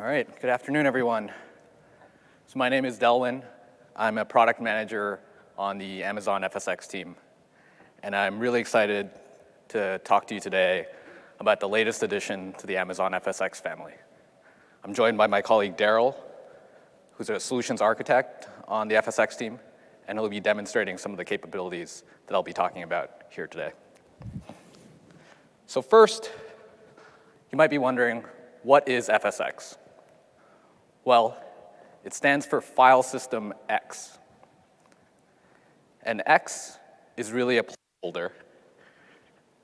All right, good afternoon, everyone. So my name is Delwyn. I'm a product manager on the Amazon FSx team. And I'm really excited to talk to you today about the latest addition to the Amazon FSx family. I'm joined by my colleague, Daryl, who's a solutions architect on the FSx team, and he'll be demonstrating some of the capabilities that I'll be talking about here today. So first, you might be wondering, what is FSx? Well, it stands for File System X. And X is really a placeholder,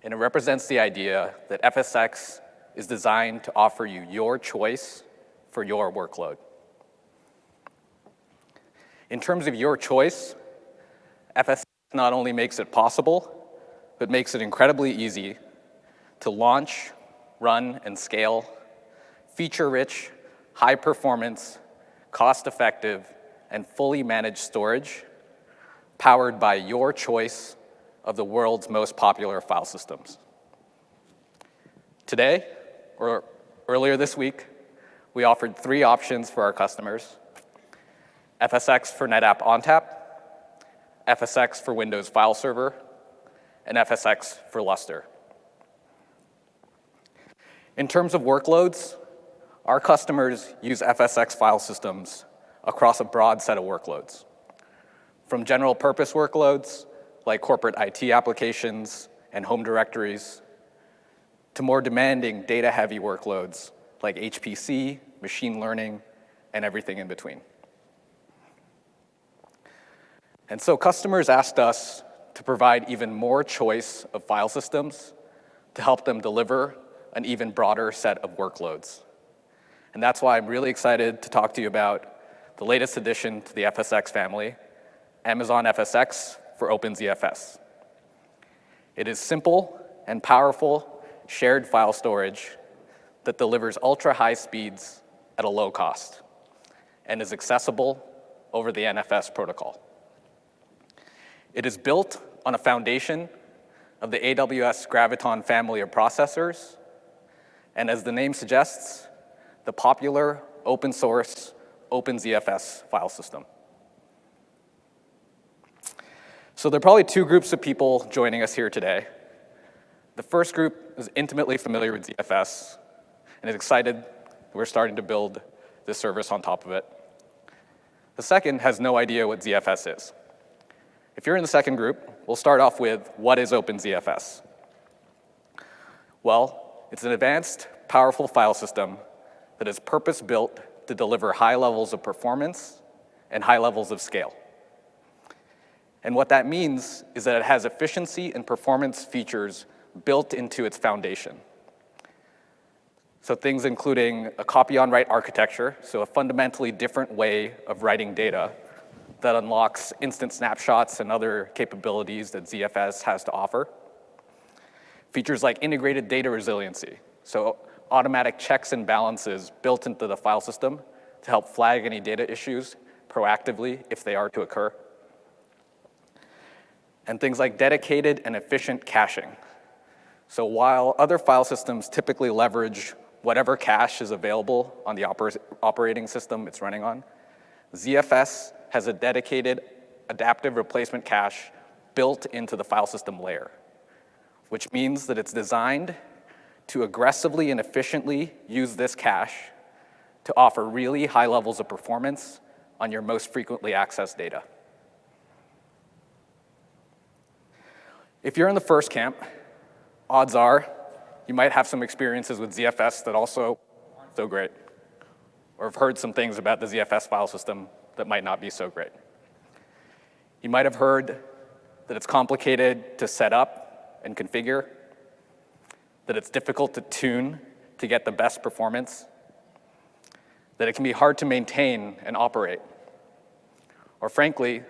and it represents the idea that FSx is designed to offer you your choice for your workload. In terms of your choice, FSx not only makes it possible, but makes it incredibly easy to launch, run, and scale feature-rich, high-performance, cost-effective, and fully managed storage powered by your choice of the world's most popular file systems. Today, or earlier this week, we offered 3 options for our customers: FSx for NetApp ONTAP, FSx for Windows File Server, and FSx for Lustre. In terms of workloads, our customers use FSx file systems across a broad set of workloads, from general purpose workloads like corporate IT applications and home directories, to more demanding data-heavy workloads like HPC, machine learning, and everything in between. And so customers asked us to provide even more choice of file systems to help them deliver an even broader set of workloads. And that's why I'm really excited to talk to you about the latest addition to the FSx family, Amazon FSx for OpenZFS. It is simple and powerful shared file storage that delivers ultra-high speeds at a low cost and is accessible over the NFS protocol. It is built on a foundation of the AWS Graviton family of processors, and as the name suggests, the popular open source OpenZFS file system. So there are probably 2 groups of people joining us here today. The first group is intimately familiar with ZFS and is excited we're starting to build this service on top of it. The second has no idea what ZFS is. If you're in the second group, we'll start off with, what is OpenZFS? Well, it's an advanced, powerful file system that is purpose-built to deliver high levels of performance and high levels of scale. And what that means is that it has efficiency and performance features built into its foundation. So things including a copy-on-write architecture, so a fundamentally different way of writing data that unlocks instant snapshots and other capabilities that ZFS has to offer. Features like integrated data resiliency, so automatic checks and balances built into the file system to help flag any data issues proactively if they are to occur. And things like dedicated and efficient caching. So while other file systems typically leverage whatever cache is available on the operating system it's running on, ZFS has a dedicated adaptive replacement cache built into the file system layer, which means that it's designed to aggressively and efficiently use this cache to offer really high levels of performance on your most frequently accessed data. If you're in the first camp, odds are you might have some experiences with ZFS that also aren't so great, or have heard some things about the ZFS file system that might not be so great. You might have heard that it's complicated to set up and configure, that it's difficult to tune to get the best performance, that it can be hard to maintain and operate, or frankly,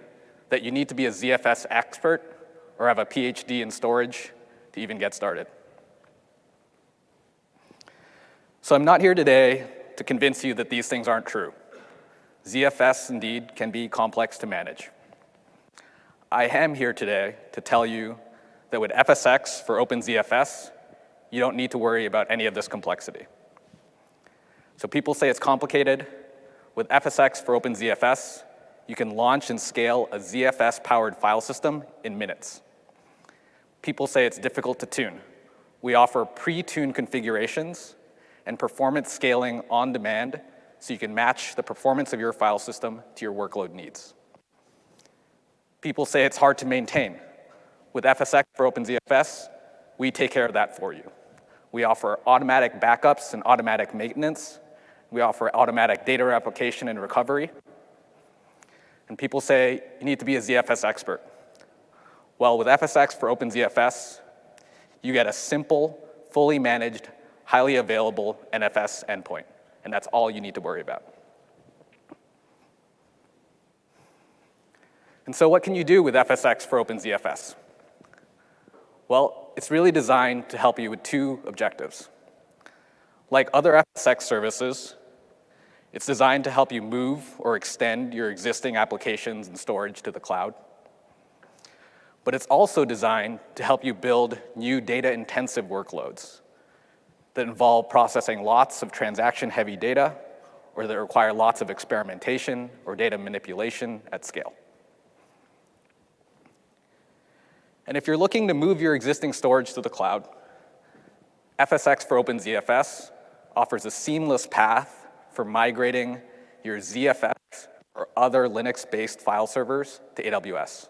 that you need to be a ZFS expert or have a PhD in storage to even get started. So I'm not here today to convince you that these things aren't true. ZFS indeed can be complex to manage. I am here today to tell you that with FSx for OpenZFS, you don't need to worry about any of this complexity. So people say it's complicated. With FSX for OpenZFS, you can launch and scale a ZFS-powered file system in minutes. People say it's difficult to tune. We offer pre-tuned configurations and performance scaling on demand so you can match the performance of your file system to your workload needs. People say it's hard to maintain. With FSX for OpenZFS, we take care of that for you. We offer automatic backups and automatic maintenance. We offer automatic data replication and recovery. And people say you need to be a ZFS expert. Well, with FSX for OpenZFS, you get a simple, fully managed, highly available NFS endpoint, and that's all you need to worry about. And so what can you do with FSX for OpenZFS? Well, it's really designed to help you with two objectives. Like other FSX services, it's designed to help you move or extend your existing applications and storage to the cloud. But it's also designed to help you build new data-intensive workloads that involve processing lots of transaction-heavy data or that require lots of experimentation or data manipulation at scale. And if you're looking to move your existing storage to the cloud, FSX for OpenZFS offers a seamless path for migrating your ZFS or other Linux-based file servers to AWS.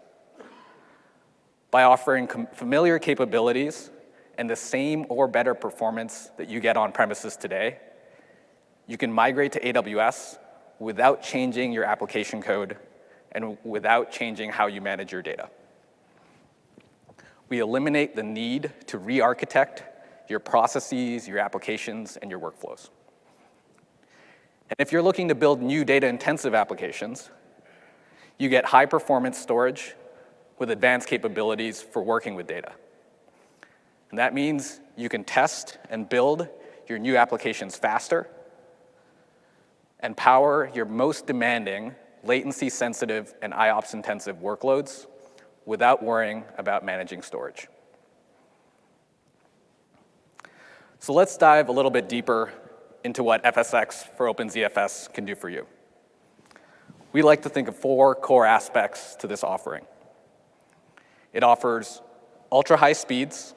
By offering familiar capabilities and the same or better performance that you get on premises today, you can migrate to AWS without changing your application code and without changing how you manage your data. We eliminate the need to re-architect your processes, your applications, and your workflows. And if you're looking to build new data-intensive applications, you get high-performance storage with advanced capabilities for working with data. And that means you can test and build your new applications faster and power your most demanding, latency-sensitive, and IOPS-intensive workloads without worrying about managing storage. So let's dive a little bit deeper into what FSX for OpenZFS can do for you. We like to think of 4 core aspects to this offering. It offers ultra-high speeds.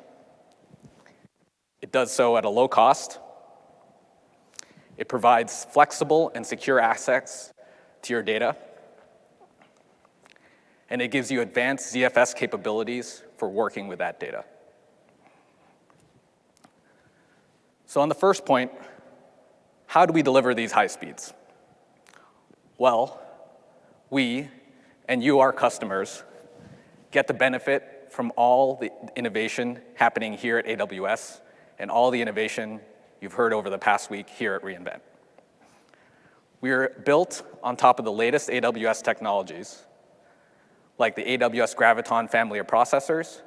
It does so at a low cost. It provides flexible and secure access to your data. And it gives you advanced ZFS capabilities for working with that data. So on the first point, how do we deliver these high speeds? Well, we, and you, our customers, get the benefit from all the innovation happening here at AWS and all the innovation you've heard over the past week here at reInvent. We're built on top of the latest AWS technologies, like the AWS Graviton family of processors,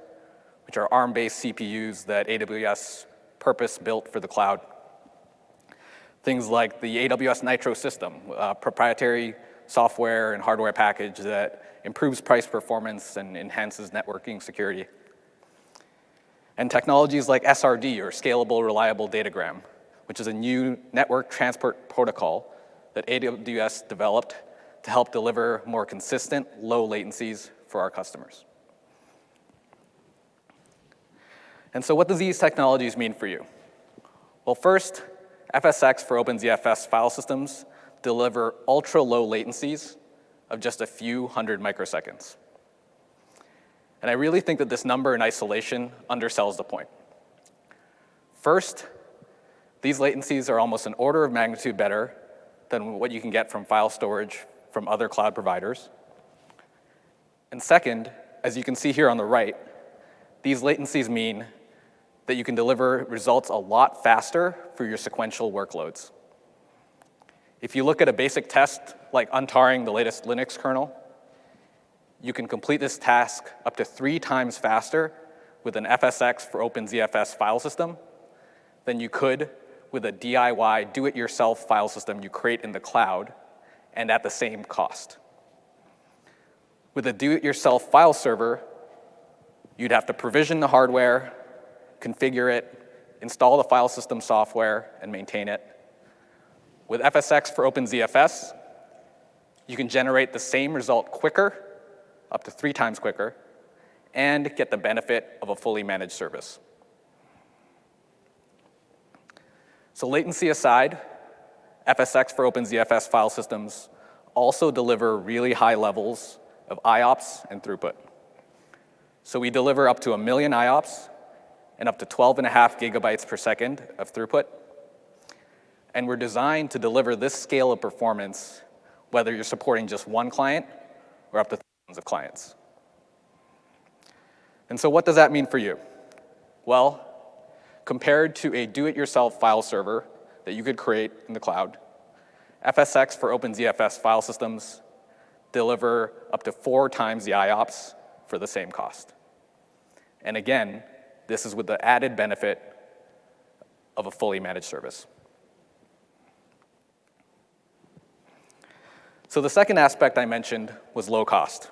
which are ARM-based CPUs that AWS purpose-built for the cloud. Things like the AWS Nitro system, proprietary software and hardware package that improves price performance and enhances networking security. And technologies like SRD, or Scalable Reliable Datagram, which is a new network transport protocol that AWS developed to help deliver more consistent, low latencies for our customers. And so what do these technologies mean for you? Well, first, FSX for OpenZFS file systems deliver ultra-low latencies of just a few hundred microseconds. And I really think that this number in isolation undersells the point. First, these latencies are almost an order of magnitude better than what you can get from file storage from other cloud providers. And second, as you can see here on the right, these latencies mean that you can deliver results a lot faster for your sequential workloads. If you look at a basic test like untarring the latest Linux kernel, you can complete this task up to 3 times faster with an FSX for OpenZFS file system than you could with a DIY, do-it-yourself file system you create in the cloud, and at the same cost. With a do-it-yourself file server, you'd have to provision the hardware, configure it, install the file system software, and maintain it. With FSX for OpenZFS, you can generate the same result quicker, up to 3 times quicker, and get the benefit of a fully managed service. So latency aside, FSX for OpenZFS file systems also deliver really high levels of IOPS and throughput. So we deliver up to 1 million IOPS and up to 12.5 gigabytes per second of throughput. And we're designed to deliver this scale of performance whether you're supporting just one client or up to thousands of clients. And so what does that mean for you? Well, compared to a do-it-yourself file server that you could create in the cloud, FSX for OpenZFS file systems deliver up to 4 times the IOPS for the same cost. And again, this is with the added benefit of a fully managed service. So the second aspect I mentioned was low cost.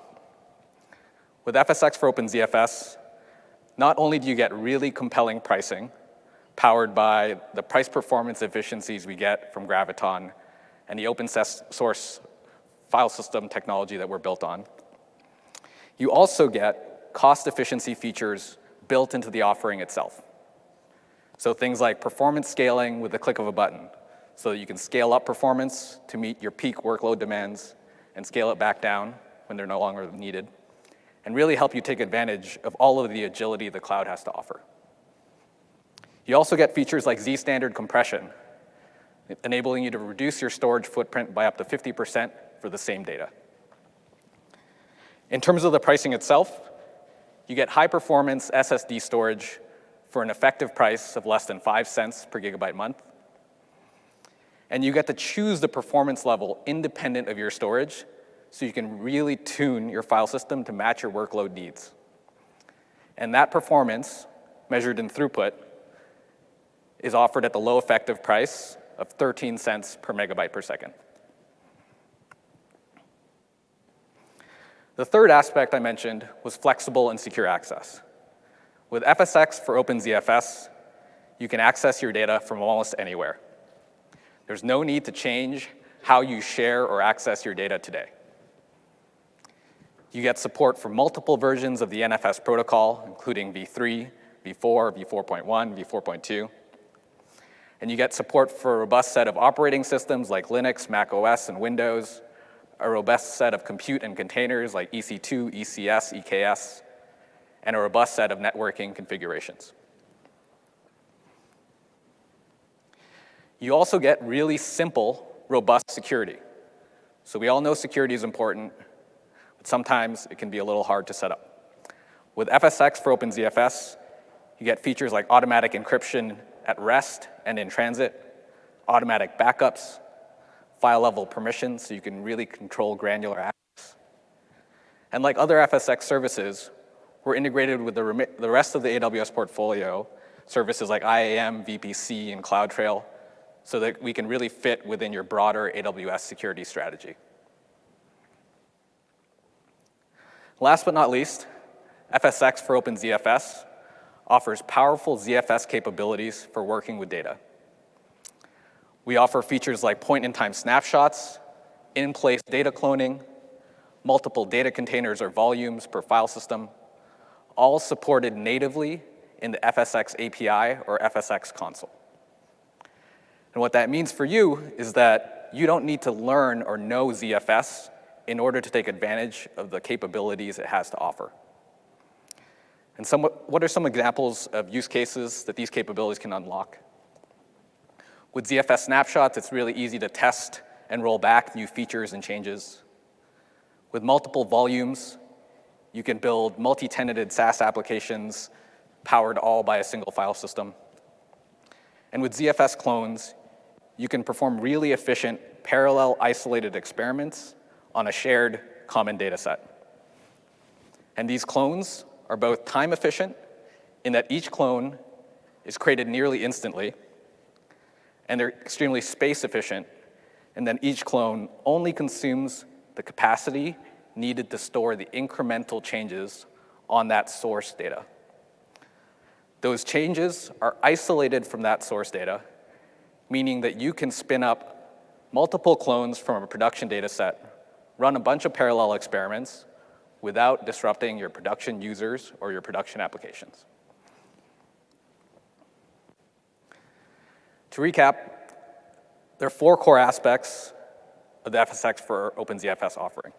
With FSX for OpenZFS, not only do you get really compelling pricing, powered by the price performance efficiencies we get from Graviton and the open source file system technology that we're built on, you also get cost efficiency features built into the offering itself. So things like performance scaling with the click of a button, so that you can scale up performance to meet your peak workload demands and scale it back down when they're no longer needed, and really help you take advantage of all of the agility the cloud has to offer. You also get features like Z-standard compression, enabling you to reduce your storage footprint by up to 50% for the same data. In terms of the pricing itself, you get high-performance SSD storage for an effective price of less than 5 cents per gigabyte month. And you get to choose the performance level independent of your storage, so you can really tune your file system to match your workload needs. And that performance, measured in throughput, is offered at the low effective price of 13 cents per megabyte per second. The third aspect I mentioned was flexible and secure access. With FSX for OpenZFS, you can access your data from almost anywhere. There's no need to change how you share or access your data today. You get support for multiple versions of the NFS protocol, including v3, v4, v4.1, v4.2. And you get support for a robust set of operating systems like Linux, Mac OS, and Windows, a robust set of compute and containers like EC2, ECS, EKS, and a robust set of networking configurations. You also get really simple, robust security. So we all know security is important, but sometimes it can be a little hard to set up. With FSX for OpenZFS, you get features like automatic encryption at rest and in transit, automatic backups, file-level permissions, so you can really control granular access. And like other FSX services, we're integrated with the rest of the AWS portfolio, services like IAM, VPC, and CloudTrail, so that we can really fit within your broader AWS security strategy. Last but not least, FSX for OpenZFS offers powerful ZFS capabilities for working with data. We offer features like point-in-time snapshots, in-place data cloning, multiple data containers or volumes per file system, all supported natively in the FSX API or FSX console. And what that means for you is that you don't need to learn or know ZFS in order to take advantage of the capabilities it has to offer. And what are some examples of use cases that these capabilities can unlock? With ZFS snapshots, it's really easy to test and roll back new features and changes. With multiple volumes, you can build multi-tenanted SaaS applications powered all by a single file system. And with ZFS clones, you can perform really efficient parallel isolated experiments on a shared common data set. And these clones are both time efficient in that each clone is created nearly instantly, and they're extremely space efficient in that each clone only consumes the capacity needed to store the incremental changes on that source data. Those changes are isolated from that source data, meaning that you can spin up multiple clones from a production data set, run a bunch of parallel experiments without disrupting your production users or your production applications. To recap, there are 4 core aspects of the FSx for OpenZFS offering.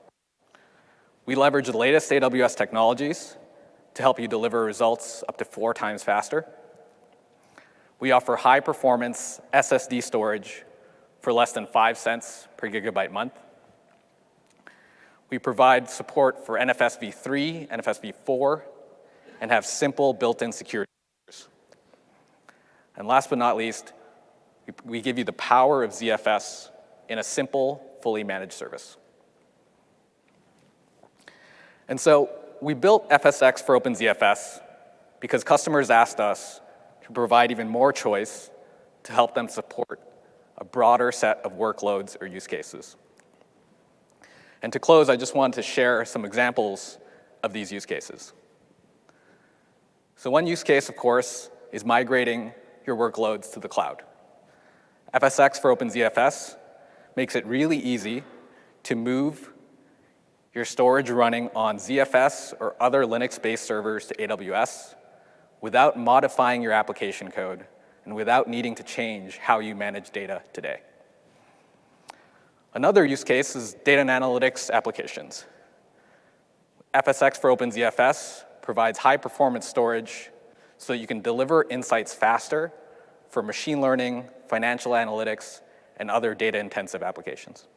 We leverage the latest AWS technologies to help you deliver results up to 4 times faster. We offer high-performance SSD storage for less than 5 cents per gigabyte month. We provide support for NFS v3, NFS v4, and have simple built-in security features. And last but not least, we give you the power of ZFS in a simple, fully managed service. And so we built FSx for OpenZFS because customers asked us to provide even more choice to help them support a broader set of workloads or use cases. And to close, I just wanted to share some examples of these use cases. So one use case, of course, is migrating your workloads to the cloud. FSx for OpenZFS makes it really easy to move your storage running on ZFS or other Linux-based servers to AWS without modifying your application code and without needing to change how you manage data today. Another use case is data and analytics applications. FSx for OpenZFS provides high-performance storage so that you can deliver insights faster for machine learning, financial analytics, and other data-intensive applications.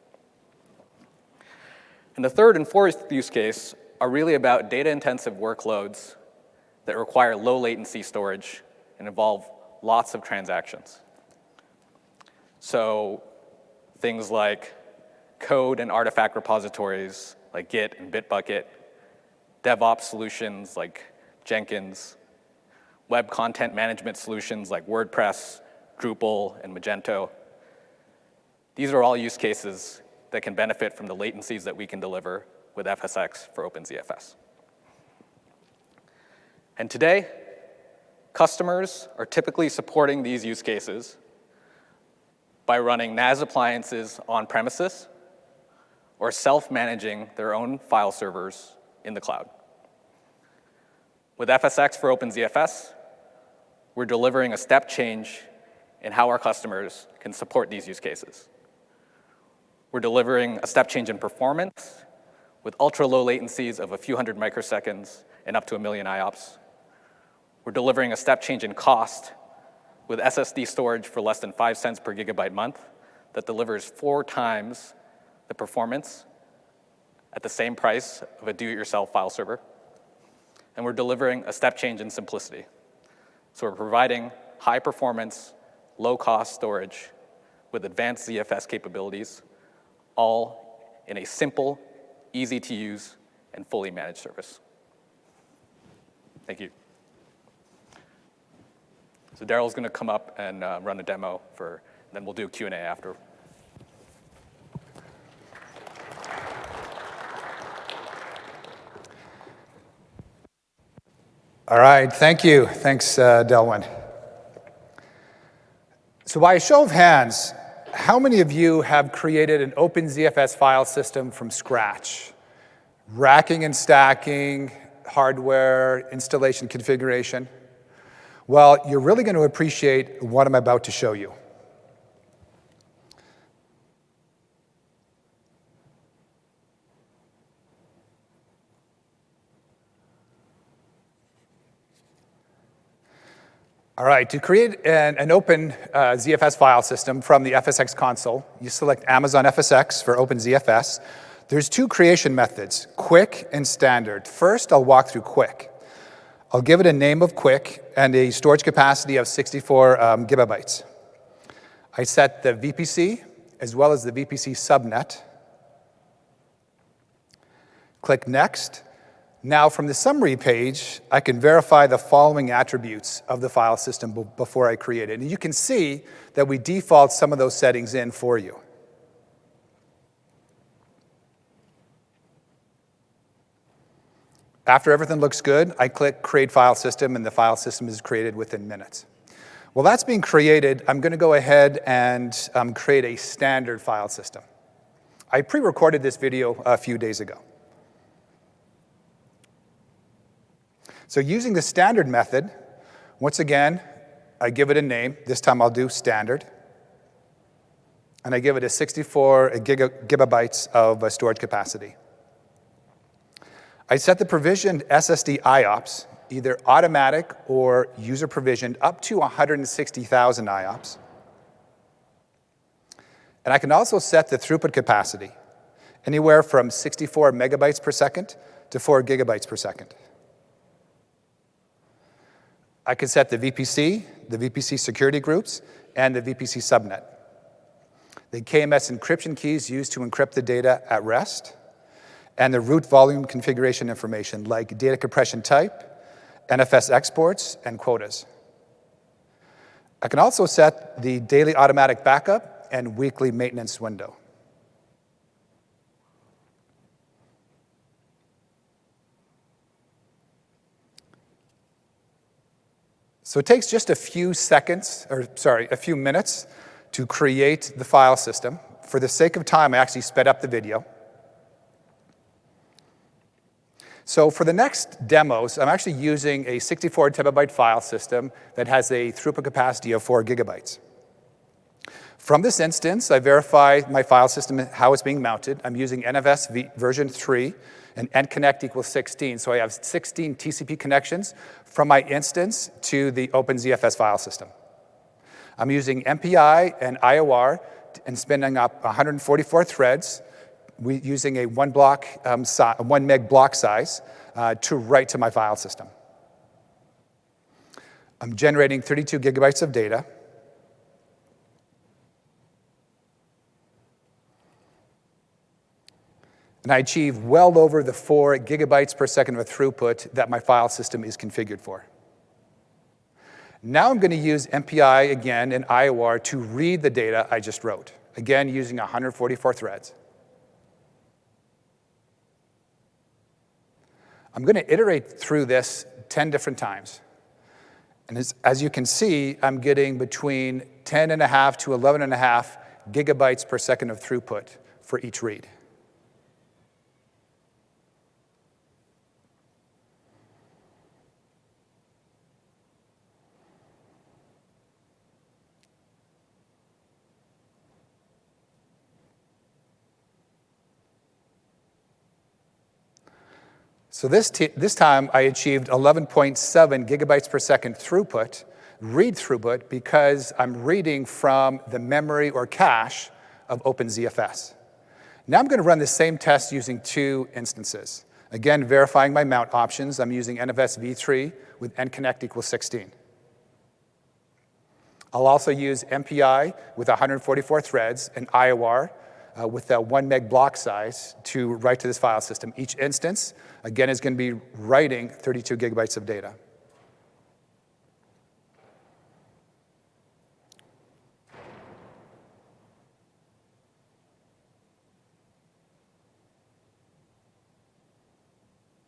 And the third and fourth use case are really about data-intensive workloads that require low latency storage and involve lots of transactions. So things like code and artifact repositories like Git and Bitbucket, DevOps solutions like Jenkins, web content management solutions like WordPress, Drupal, and Magento. These are all use cases that can benefit from the latencies that we can deliver with FSx for OpenZFS. And today, customers are typically supporting these use cases by running NAS appliances on premises or self-managing their own file servers in the cloud. With FSx for OpenZFS, we're delivering a step change in how our customers can support these use cases. We're delivering a step change in performance with ultra-low latencies of a few hundred microseconds and up to 1 million IOPS. We're delivering a step change in cost with SSD storage for less than 5 cents per gigabyte month that delivers 4 times the performance at the same price of a do-it-yourself file server. And we're delivering a step change in simplicity. So we're providing high-performance, low-cost storage with advanced ZFS capabilities, all in a simple, easy-to-use, and fully managed service. Thank you. So Daryl's going to come up and run a demo then we'll do a Q&A after. All right, thank you. Thanks, Delwyn. So by a show of hands, how many of you have created an OpenZFS file system from scratch? Racking and stacking, hardware, installation configuration? Well, you're really going to appreciate what I'm about to show you. All right, to create an open ZFS file system from the FSx console, you select Amazon FSx for OpenZFS. There's 2 creation methods, quick and standard. First, I'll walk through quick. I'll give it a name of quick and a storage capacity of 64 gigabytes. I set the VPC as well as the VPC subnet. Click Next. Now, from the summary page, I can verify the following attributes of the file system before I create it. And you can see that we default some of those settings in for you. After everything looks good, I click Create File System, and the file system is created within minutes. While that's being created, I'm going to go ahead and create a standard file system. I pre-recorded this video a few days ago. So using the standard method, once again, I give it a name. This time I'll do standard. And I give it a 64 gigabytes of storage capacity. I set the provisioned SSD IOPS, either automatic or user provisioned, up to 160,000 IOPS. And I can also set the throughput capacity, anywhere from 64 megabytes per second to 4 gigabytes per second. I can set the VPC security groups, and the VPC subnet. The KMS encryption keys used to encrypt the data at rest, and the root volume configuration information like data compression type, NFS exports, and quotas. I can also set the daily automatic backup and weekly maintenance window. So it takes just a few minutes to create the file system. For the sake of time, I actually sped up the video. So for the next demos, I'm actually using a 64 terabyte file system that has a throughput capacity of 4 gigabytes. From this instance, I verify my file system, how it's being mounted. I'm using NFS version 3 and NConnect equals 16. So I have 16 TCP connections from my instance to the OpenZFS file system. I'm using MPI and IOR and spinning up 144 threads using a 1 meg block size to write to my file system. I'm generating 32 gigabytes of data. And I achieve well over the 4 gigabytes per second of throughput that my file system is configured for. Now I'm going to use MPI again and IOR to read the data I just wrote, again using 144 threads. I'm going to iterate through this 10 different times. And as you can see, I'm getting between 10.5 to 11.5 gigabytes per second of throughput for each read. So this time, I achieved 11.7 gigabytes per second throughput, read throughput, because I'm reading from the memory or cache of OpenZFS. Now I'm going to run the same test using 2 instances. Again, verifying my mount options, I'm using NFS v3 with NConnect equals 16. I'll also use MPI with 144 threads and IOR with a 1 meg block size to write to this file system. Each instance, again, is going to be writing 32 gigabytes of data.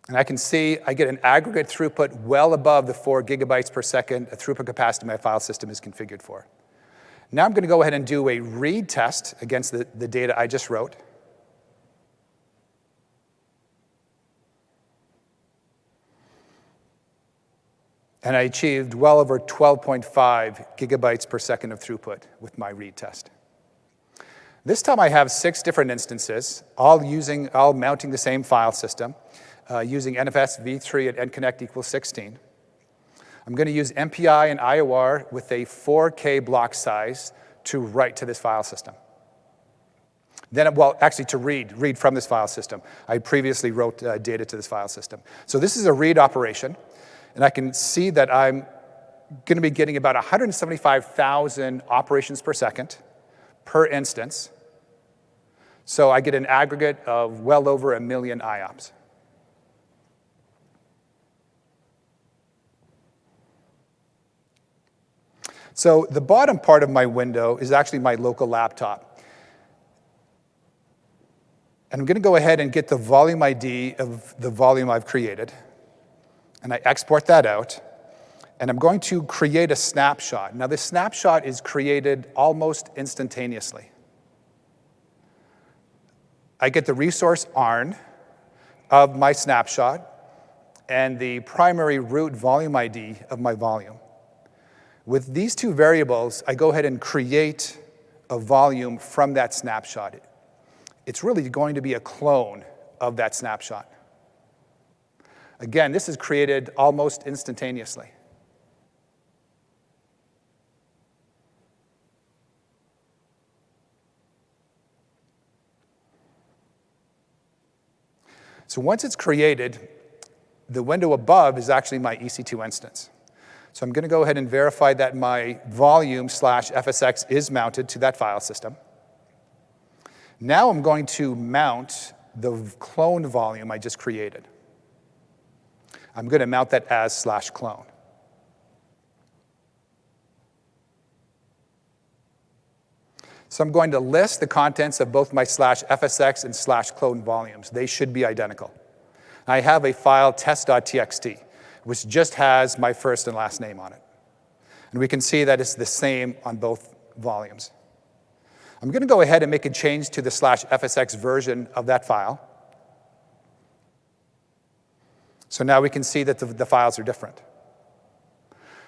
And I can see I get an aggregate throughput well above the 4 gigabytes per second throughput capacity my file system is configured for. Now I'm going to go ahead and do a read test against the data I just wrote. And I achieved well over 12.5 gigabytes per second of throughput with my read test. This time I have 6 different instances, all mounting the same file system, using NFS v3 and NConnect equals 16. I'm going to use MPI and IOR with a 4K block size to write to this file system. Then, well, actually to read from this file system. I previously wrote data to this file system. So this is a read operation, and I can see that I'm going to be getting about 175,000 operations per second per instance. So I get an aggregate of well over 1 million IOPS. So the bottom part of my window is actually my local laptop. And I'm going to go ahead and get the volume ID of the volume I've created. And I export that out. and I'm going to create a snapshot. Now, this snapshot is created almost instantaneously. I get the resource ARN of my snapshot and the primary root volume ID of my volume. With these two variables, I go ahead and create a volume from that snapshot. It's really going to be a clone of that snapshot. Again, this is created almost instantaneously. So once it's created, the window above is actually my EC2 instance. So I'm going to go ahead and verify that my volume/FSX is mounted to that file system. Now I'm going to mount the clone volume I just created. I'm going to mount that as /clone. So I'm going to list the contents of both my /FSX and /clone volumes. They should be identical. I have a file test.txt, which just has my first and last name on it. And we can see that it's the same on both volumes. I'm going to go ahead and make a change to the /FSX version of that file. So now we can see that the files are different.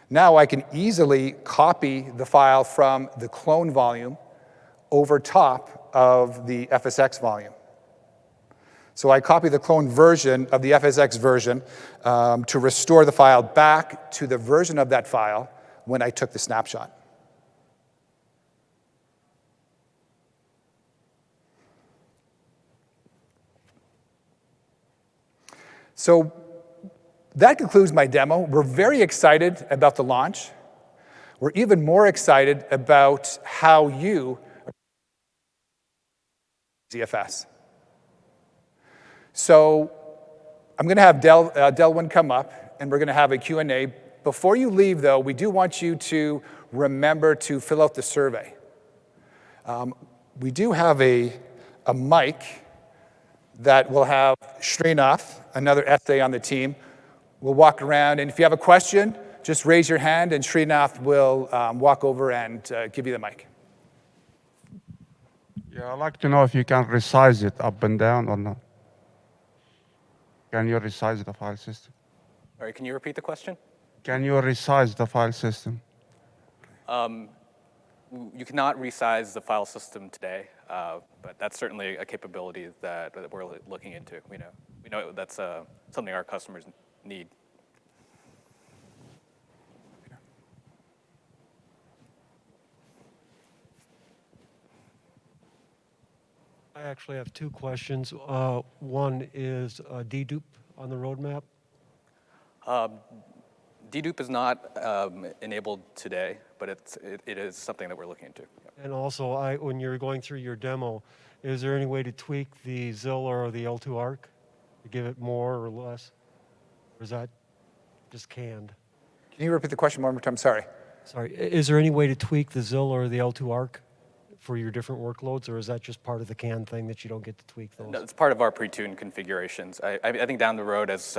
Now I can easily copy the file from the clone volume over top of the FSX volume. So I copy the clone version of the FSX version to restore the file back to the version of that file when I took the snapshot. So that concludes my demo. We're very excited about the launch. We're even more excited about how you ZFS. So I'm going to have Delwyn come up, and we're going to have a Q&A. Before you leave, though, we do want you to remember to fill out the survey. We do have a mic that will have Srinath, another essay on the team. We'll walk around, and if you have a question, just raise your hand, and Srinath will walk over and give you the mic. Yeah, I'd like to know if you can resize it up and down or not. Can you resize the file system? All right, can you repeat the question? Can you resize the file system? You cannot resize the file system today, but that's certainly a capability that we're looking into. We know that's something our customers need. I actually have two questions. One is dedupe on the roadmap. Dedupe is not enabled today, but it is something that we're looking into. Yep. And also, when you're going through your demo, is there any way to tweak the ZIL or the L2 ARC to give it more or less? Or is that just canned? Can you repeat the question one more time? Sorry. Sorry, is there any way to tweak the ZIL or the L2 ARC for your different workloads, or is that just part of the canned thing that you don't get to tweak those? No, it's part of our pre-tuned configurations. I think down the road, as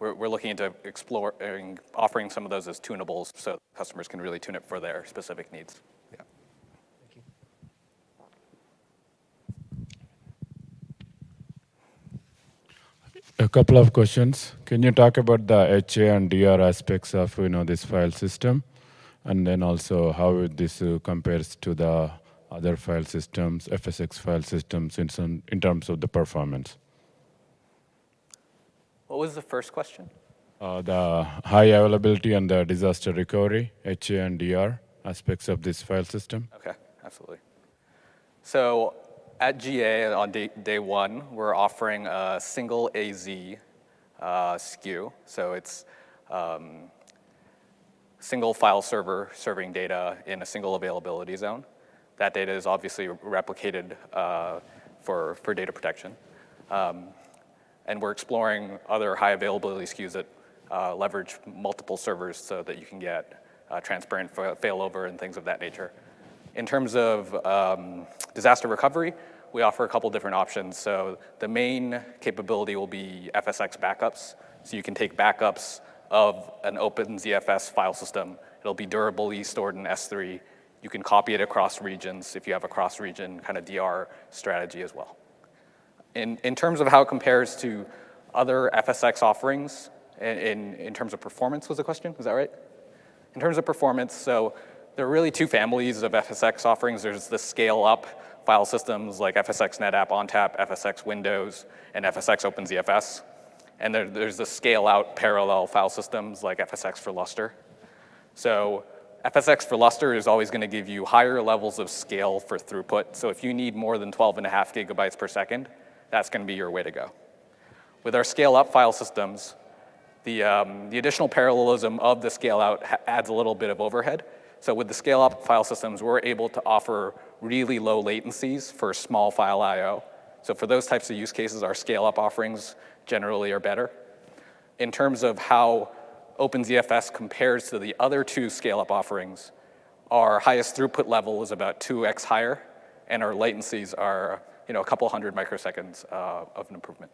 we're looking into exploring, offering some of those as tunables so customers can really tune it for their specific needs. Yeah. Thank you. A couple of questions. Can you talk about the HA and DR aspects of this file system, and then also how this compares to the other file systems, FSX file systems, in terms of the performance? What was the first question? The high availability and the disaster recovery, HA and DR aspects of this file system. Okay, absolutely. So at GA on day one, we're offering a single AZ SKU. So it's single file server serving data in a single availability zone. That data is obviously replicated for data protection. And we're exploring other high availability SKUs that leverage multiple servers so that you can get transparent failover and things of that nature. In terms of disaster recovery, we offer a couple different options. So the main capability will be FSX backups. So you can take backups of an OpenZFS file system. It'll be durably stored in S3. You can copy it across regions if you have a cross-region kind of DR strategy as well. In terms of how it compares to other FSX offerings, in terms of performance was the question, is that right? In terms of performance, so there are really two families of FSX offerings. There's the scale-up file systems like FSX NetApp ONTAP, FSX Windows, and FSX OpenZFS. And there's the scale-out parallel file systems like FSX for Lustre. So FSX for Lustre is always going to give you higher levels of scale for throughput. So if you need more than 12.5 gigabytes per second, that's going to be your way to go. With our scale-up file systems, the additional parallelism of the scale-out adds a little bit of overhead. So with the scale-up file systems, we're able to offer really low latencies for small file I/O. So for those types of use cases, our scale-up offerings generally are better. In terms of how OpenZFS compares to the other two scale-up offerings, our highest throughput level is about 2x higher, and our latencies are a couple hundred microseconds of an improvement.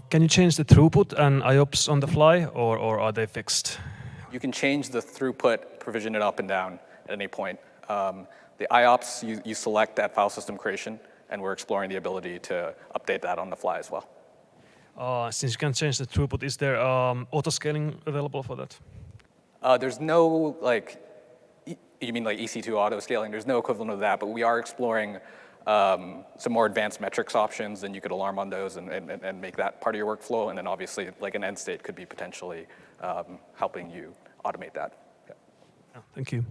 Can you change the throughput and IOPS on the fly, or are they fixed? You can change the throughput, provision it up and down at any point. The IOPS, you select at file system creation, and we're exploring the ability to update that on the fly as well. Since you can change the throughput, is there auto-scaling available for that? There's no, you mean like EC2 auto-scaling? There's no equivalent of that, but we are exploring some more advanced metrics options, and you could alarm on those and make that part of your workflow. And then obviously, like an end state could be potentially helping you automate that. Yeah. Oh, thank you.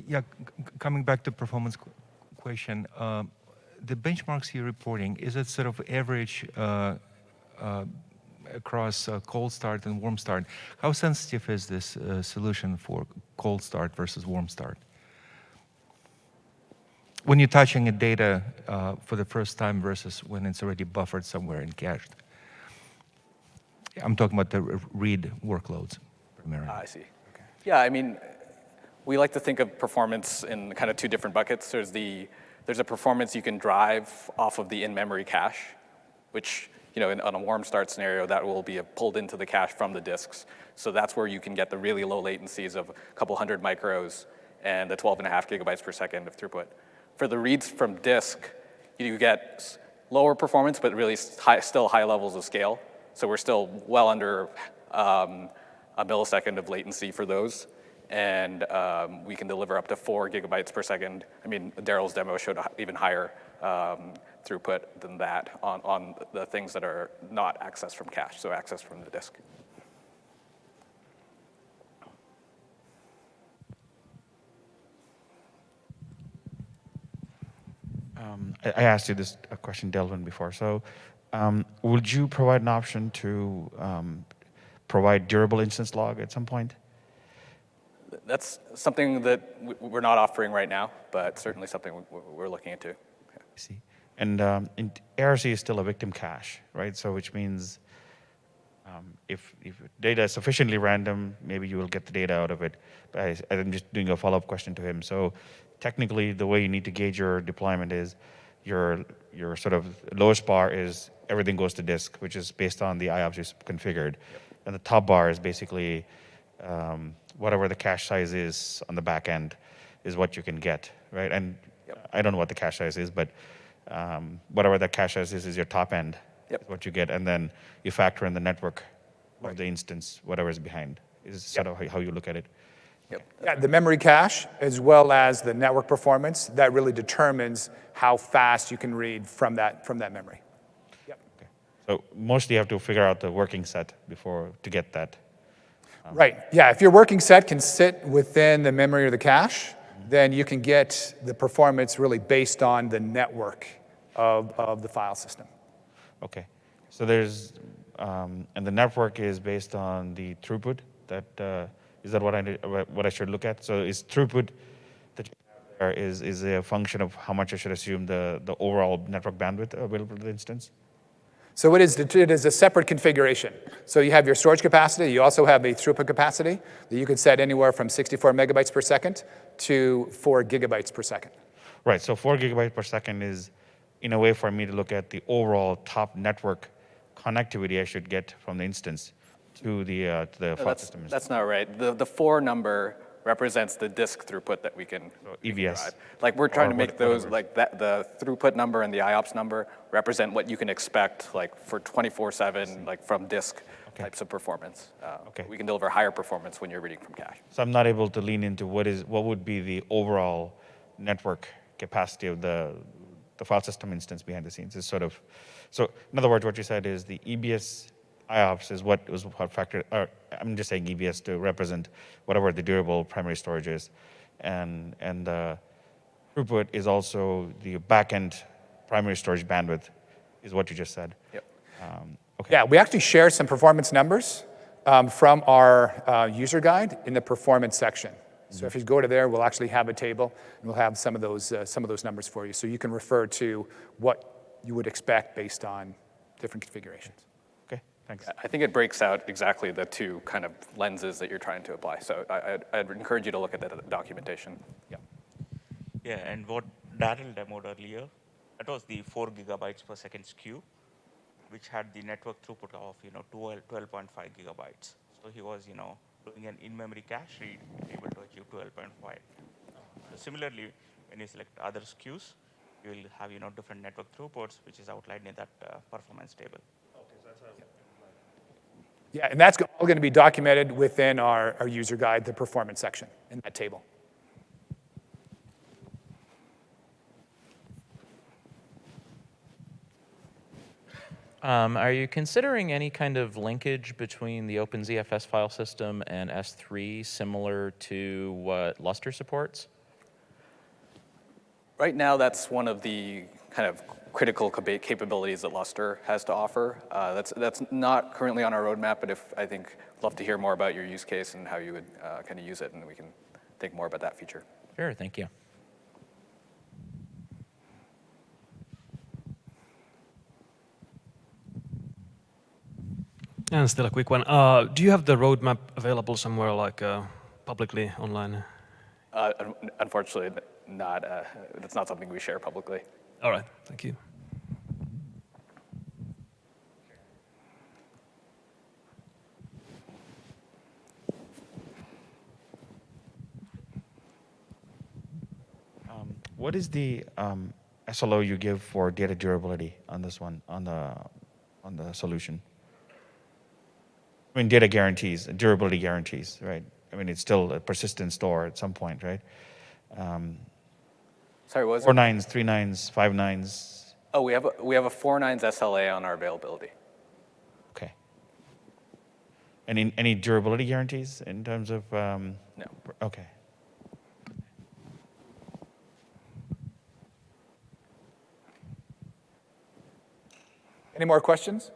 Yeah, coming back to performance question, the benchmarks you're reporting, is it sort of average across cold start and warm start? How sensitive is this solution for cold start versus warm start? When you're touching a data for the first time versus when it's already buffered somewhere and cached. I'm talking about the read workloads primarily. I see. Okay. Yeah, I mean, we like to think of performance in kind of two different buckets. There's a performance you can drive off of the in-memory cache, which, on a warm start scenario, that will be pulled into the cache from the disks. So that's where you can get the really low latencies of a couple hundred micros and the 12.5 gigabytes per second of throughput. For the reads from disk, you get lower performance, but really still high levels of scale. So we're still well under a millisecond of latency for those. And we can deliver up to 4 gigabytes per second. I mean, Daryl's demo showed even higher throughput than that on the things that are not accessed from cache, so accessed from the disk. I asked you this question, Delvin, before. So would you provide an option to provide durable instance log at some point? That's something that we're not offering right now, but certainly something we're looking into. Yeah. I see. And ARC is still a victim cache, right? So which means if data is sufficiently random, maybe you will get the data out of it. But I'm just doing a follow-up question to him. So technically, the way you need to gauge your deployment is your sort of lowest bar is everything goes to disk, which is based on the IOPS you configured. Yep. And the top bar is basically whatever the cache size is on the back end is what you can get, right? And yep. I don't know what the cache size is, but whatever the cache size is your top end, yep. is what you get. And then you factor in the network right. of the instance, whatever is behind, is sort yep. of how you look at it. Yep. Yeah, the memory cache, as well as the network performance, that really determines how fast you can read from that memory. Yep. Okay. So mostly you have to figure out the working set to get that. Right, yeah, if your working set can sit within the memory or the cache, then you can get the performance really based on the network of the file system. Okay, so there's, and the network is based on the throughput, is that what I should look at? So is throughput that you have is a function of how much I should assume the overall network bandwidth available to the instance? So it is a separate configuration. So you have your storage capacity. You also have a throughput capacity that you can set anywhere from 64 megabytes per second to 4 gigabytes per second. Right, so 4 gigabytes per second is, in a way, for me to look at the overall top network connectivity I should get from the instance to the file system instance. That's not right. The 4 number represents the disk throughput that we can EVS. drive. Like we're trying Or to make whatever. those, like that, the throughput number and the IOPS number represent what you can expect like for 24/7, like from disk types of performance. Okay. We can deliver higher performance when you're reading from cache. So I'm not able to lean into what would be the overall network capacity of the file system instance behind the scenes. Is sort of, so in other words, what you said is the EBS IOPS is what was factored, or I'm just saying EBS to represent whatever the durable primary storage is, and the throughput is also the backend primary storage bandwidth, is what you just said. Yep. Okay. Yeah, we actually share some performance numbers from our user guide in the performance section. So if you go to there, we'll actually have a table, and we'll have some of those numbers for you. So you can refer to what you would expect based on different configurations. Okay. Thanks. I think it breaks out exactly the two kind of lenses that you're trying to apply. So I'd encourage you to look at the documentation. Yeah. Yeah, and what Daryl demoed earlier, that was the 4 gigabytes per second SKU, which had the network throughput of 12.5 gigabytes. So he was doing an in-memory cache read, able to achieve 12.5. Similarly, when you select other SKUs, you will have different network throughputs, which is outlined in that performance table. Yeah, and that's all going to be documented within our user guide, the performance section in that table. Are you considering any kind of linkage between the OpenZFS file system and S3 similar to what Lustre supports? Right now, that's one of the kind of critical capabilities that Lustre has to offer. That's not currently on our roadmap, but I think I'd love to hear more about your use case and how you would kind of use it, and we can think more about that feature. Sure, thank you. And still a quick one. Do you have the roadmap available somewhere, like publicly online? Unfortunately, not. That's not something we share publicly. All right, thank you. What is the SLO you give for data durability on this one, on the solution? I mean, data guarantees, durability guarantees, right? I mean, it's still a persistent store at some point, right? Sorry, what was 4 it? nines, 3 nines, 5 nines. Oh, we have a 4 nines SLA on our availability. Okay. Any durability guarantees in terms of? No. Okay. Any more questions?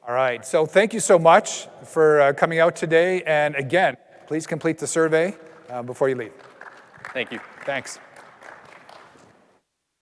All right, so thank you so much for coming out today. And again, please complete the survey before you leave. Thank you. Thanks.